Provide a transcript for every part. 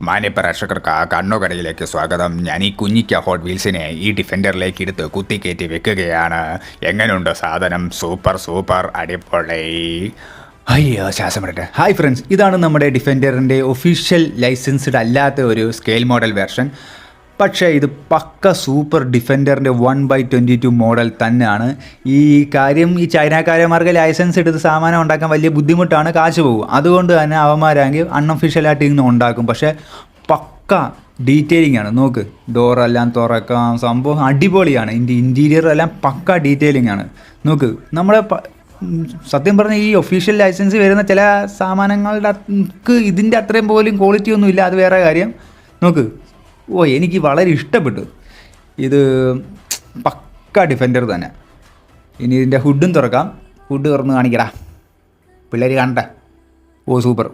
മാന്യപ്രേക്ഷകർക്ക് കണ്ണുകടയിലേക്ക് സ്വാഗതം. ഞാൻ ഈ കുഞ്ഞിക്ക ഹോട്ട് വീൽസിനെ ഈ ഡിഫൻഡറിലേക്ക് എടുത്ത് കുത്തിക്കയറ്റി വെക്കുകയാണ്. എങ്ങനെയുണ്ട് സാധനം? സൂപ്പർ അടിപൊളി. അയ്യോ ശ്വാസം വിടട്ടെ. ഹായ് ഫ്രണ്ട്സ്, ഇതാണ് നമ്മുടെ ഡിഫൻഡറിൻ്റെ ഒഫീഷ്യൽ ലൈസൻസ്ഡ് അല്ലാത്ത ഒരു സ്കെയിൽ മോഡൽ വെർഷൻ. പക്ഷേ ഇത് പക്ക സൂപ്പർ ഡിഫൻഡറിൻ്റെ 1/22 മോഡൽ തന്നെയാണ്. ഈ കാര്യം ഈ ചൈനക്കാരന്മാർക്ക് ലൈസൻസ് എടുത്ത് സാമാനം ഉണ്ടാക്കാൻ വലിയ ബുദ്ധിമുട്ടാണ്, കാശ് പോകും. അതുകൊണ്ട് തന്നെ അവന്മാരാണെങ്കിൽ അൺഒഫീഷ്യലായിട്ട് ഇന്ന് ഉണ്ടാക്കും. പക്ഷേ പക്ക ഡീറ്റെയിലിംഗ് ആണ്. നോക്ക്, ഡോറെല്ലാം തുറക്കാം, സംഭവം അടിപൊളിയാണ്. ഇൻറ്റീരിയർ എല്ലാം പക്ക ഡീറ്റെയിലിംഗ് ആണ്. നോക്ക്, നമ്മളെ സത്യം പറഞ്ഞാൽ ഈ ഒഫീഷ്യൽ ലൈസൻസ് വരുന്ന ചില സാമാനങ്ങളുടെ ഇതിൻ്റെ അത്രയും പോലും ക്വാളിറ്റി ഒന്നും ഇല്ല, അത് വേറെ കാര്യം. നോക്ക്, എനിക്ക് വളരെ ഇഷ്ടപ്പെട്ടു. ഇത് പക്ക ഡിഫൻഡർ തന്നെ. ഇനി ഇതിൻ്റെ ഹുഡും തുറക്കാം. ഹുഡ് തുറന്ന് കാണിക്കടാ, പിള്ളേർ കാണട്ടെ. സൂപ്പർ.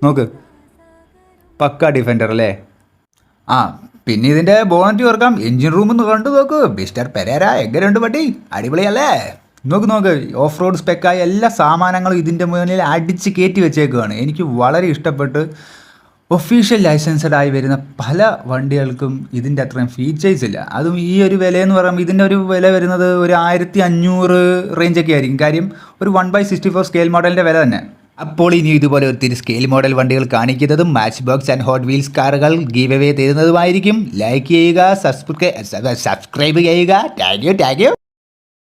നോക്ക്, പക്ക ഡിഫൻഡർ അല്ലേ. പിന്നെ ഇതിൻ്റെ ബോണറ്റ് തുറക്കാം. എൻജിൻ റൂമെന്ന് കണ്ടു നോക്ക്. മിസ്റ്റർ പെരേര എങ്ങനെയുണ്ട് പട്ടി? അടിപൊളിയല്ലേ? നോക്ക്, ഓഫ് റോഡ് സ്പെക്കായ എല്ലാ സാമാനങ്ങളും ഇതിൻ്റെ മുന്നിൽ അടിച്ച് കയറ്റി വെച്ചേക്കുകയാണ്. എനിക്ക് വളരെ ഇഷ്ടപ്പെട്ട്. ഒഫീഷ്യൽ ലൈസൻസ്ഡ് ആയി വരുന്ന പല വണ്ടികൾക്കും ഇതിൻ്റെ അത്രയും ഫീച്ചേഴ്സ് ഇല്ല. അതും ഈ ഒരു വിലയെന്ന് പറയുമ്പോൾ ഇതിൻ്റെ ഒരു വില വരുന്നത് ഒരു 1500 റേഞ്ചൊക്കെ ആയിരിക്കും. കാര്യം ഒരു 1/64 സ്കെയിൽ മോഡലിൻ്റെ വില തന്നെ. അപ്പോൾ ഇനി ഇതുപോലെ ഒത്തിരി സ്കെയിൽ മോഡൽ വണ്ടികൾ കാണിക്കുന്നതും match box and hot wheels കാറുകൾ ഗീവ് അവേ തരുന്നതുമായിരിക്കും. ലൈക്ക് ചെയ്യുക, സബ്സ്ക്രൈബ് ചെയ്യുക. Thank you.